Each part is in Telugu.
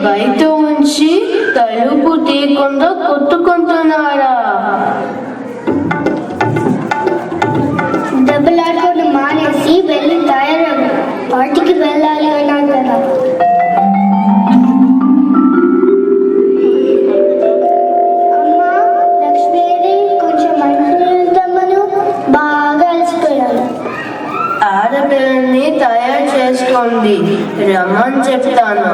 బయట ఉంచి తలుపు తీయకుండా కొట్టుకుంటున్నారా? దెబ్బలాడుకొని మానేసి వెళ్ళి తయారవు. పార్టీకి వెళ్ళాలి అన్నాడు కదా. అమ్మా లక్ష్మీదేవి కొంచెం మంచిగా వెళ్తామను. బాగా అలసిపోయాను. ఆడపిల్లని తయారు చేసుకోండి, రమ్మని చెప్తాను.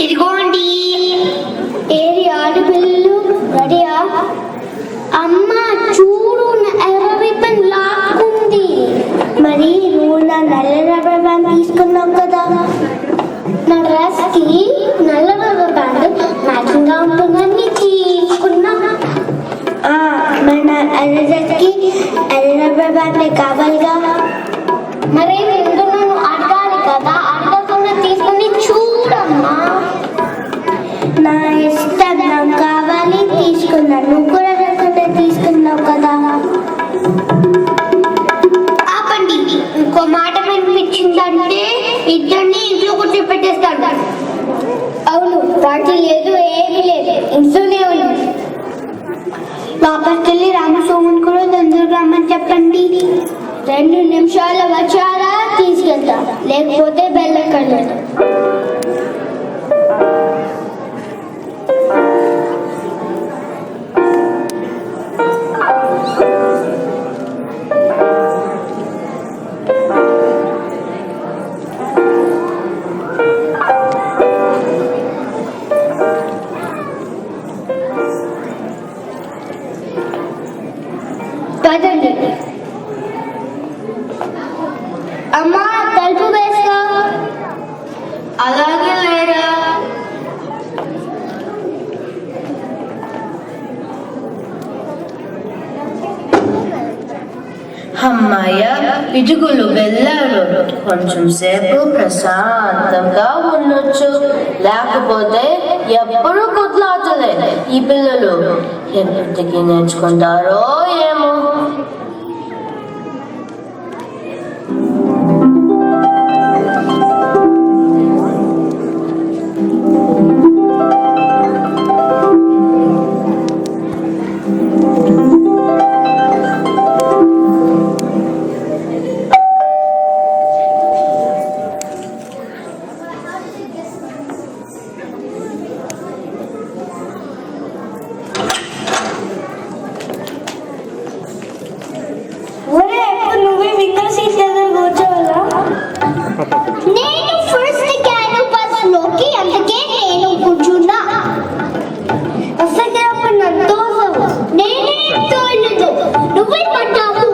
ఇదిగోండి. ఏరి ఆడపిల్లలు రెడీయా? అమ్మ చూడు, ఎర్ర రిబ్బన్ లాక్కుంది. మరి నువ్వు నా నల్ల రబ్బర్ బ్యాండ్ తీసుకున్నావు కదా. నా డ్రెస్ కి నల్ల రబ్బర్ బ్యాండ్ మ్యాచింగ్ గా ఉంటుందని తీసుకున్నా. మరి నా ఎర్ర డ్రెస్ కి ఎర్ర రబ్బర్ బ్యాండ్ కావాలిగా. మరి రెండు నన్ను అడగాలి కదా. అడగకుండా తీసుకుని చూడమ్మా. నా ఇష్టం, నాకు కావాలి తీసుకున్నాను. నువ్వు కూడా అడగకుండా తీసుకున్నావు కదా. ఆపండి. ఇంకో మాట వినిపించిందంటే ఇద్దరిని ఇంట్లో కూర్చోపెట్టేస్తాడు. అవును, పార్టీ లేదు, ఏమీ లేదు, ఇంట్లోనే ఉంది. వాపస్కెళ్ళి రామస్వామిని కూడా తొందరగా రమ్మని చెప్పండి. 2 నిమిషాలు వచ్చారా తీసుకెళ్తా, లేకపోతే బెల్లెక్కర్లేదు. పదండి. అమ్మా తలుపు వేసుకో. అలాగే లేరా? అమ్మాయ, పిడుగులు వెళ్ళారు. కొంచెం సేపు ప్రశాంతంగా ఉండొచ్చు. లేకపోతే ఎప్పుడు కొట్లాటలే. ఈ పిల్లలు ఎప్పటికీ నేర్చుకుంటారో ఏమో. నేను ఫస్ట్ ఎక్కాను బస్ లోకి, అందుకే నేను కూర్చున్నా. అసలు నన్ను నేనే తోయలేదు, నువ్వే పడ్డావు.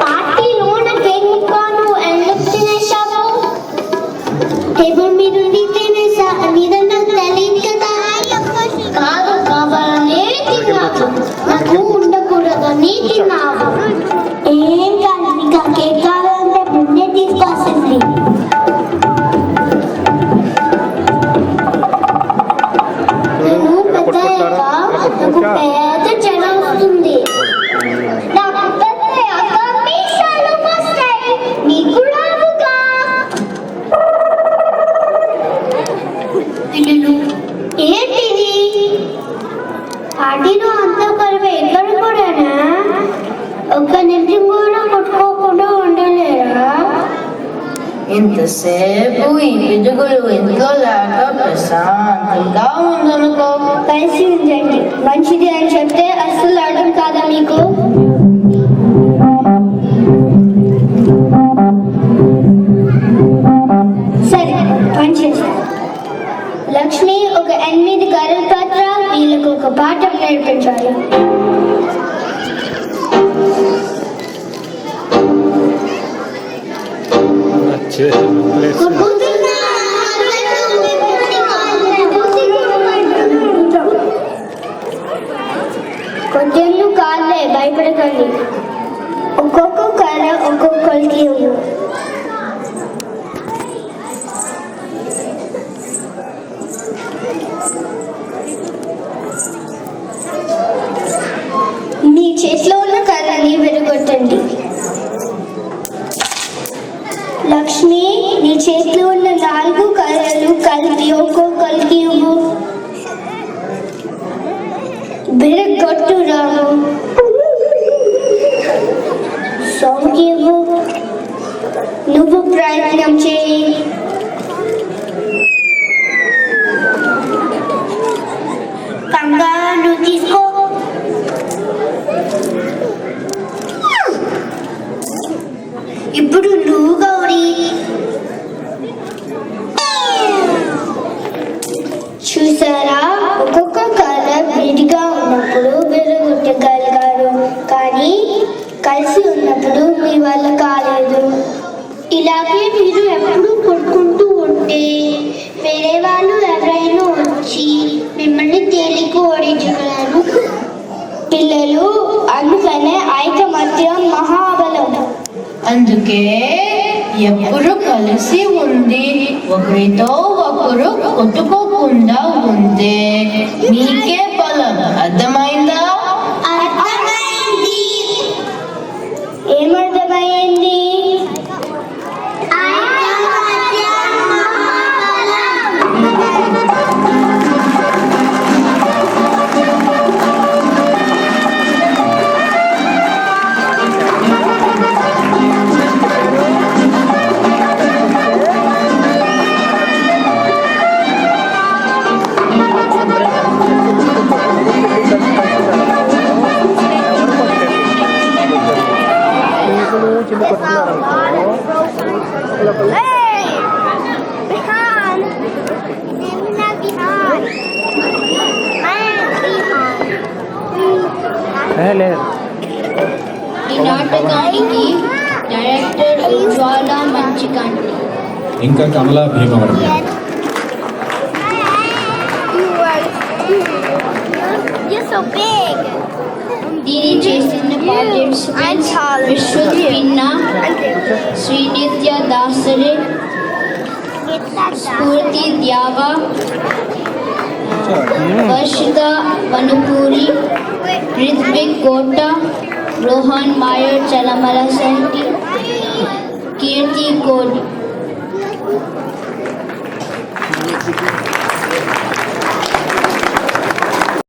పార్టీలో కేకాను ఎందుకు తినేసావు? టేబుల్ మీద ఉండి తినేసా అనేది నాకు తెలియదు కదా. కాదు, కావాలనే తిన్నావు. నాకు ఉండకూడదని తిన్నావు. ఏం కాదు, నీకు ఆ కేక్ కావాలంటే ముందే తీసుకోవాల్సింది. నువ్వు పెద్దయ్యాక నాకు పెద్ద జనం వస్తుంది. నాకు పెద్దయ్యాక మీసాలు వస్తాయి, నీకు రావుగా. ఏంటిది? పార్టీలో అంతా కలిపి ఎక్కడ కూడానా? ఒక్క నిమిషం కూడా కొట్టుకోకుండా ఉండలేరా? ఇంతసేపు ఈ పిడుగులు ఇంట్లో లేక ప్రశాంతంగా ఉందనుకో. కలిసి ఉండండి, మంచిది అని చెప్తే అస్సలు అర్థం కాదా మీకు? సరే, పని చేస్తాను. లక్ష్మి ఒక 8 కర్రల పాత్ర, వీళ్ళకు ఒక పాఠం నేర్పించాలి. కొంచెం కాళ్ళే, భయపడకండి. ఒక్కొక్క కర్ర ఒక్కొక్కరికి ప్రయత్నం చేయి. కంగారు తీసుకో. ఇప్పుడు నువ్వు గౌరీ. చూసారా, ఒక్కొక్క కాలం విడిగా ఉన్నప్పుడు విరగొట్టగలిగారు, కానీ కలిసి ఉన్నప్పుడు మీ వల్ల కాలేదు. ఇలాగే మీరు ఎప్పుడు కొట్టుకుంటూ ఉంటే వేరే వాళ్ళు ఎవరైనా వచ్చి మిమ్మల్ని తేలిక ఓడించగలరు పిల్లలు. అందుకనే ఐకమత్యం మహాబలం. అందుకే ఎప్పుడు కలిసి ఉండి ఒకరితో ఒకరు కొట్టుకోకుండా ఉంటే మీకే బలం. అర్థమైందా? అర్థమైంది. ఏమర్థమైంది? ఈ నాటకానికి డైరెక్టర్ ఉజ్వాల మంచికంటి, ఇంకా కమలా భీమవరం. దీని చేసిన పార్టిసిపెంట్స్ విశ్వత్ పిన్నా, శ్రీనిత్య దాసరే, స్ఫూర్తి ద్యావా, వర్షిత వనుపూరి, రిత్విక్ కోట, రోహన్ మాయర్ చలమల శెట్టి, కీర్తి కోడి.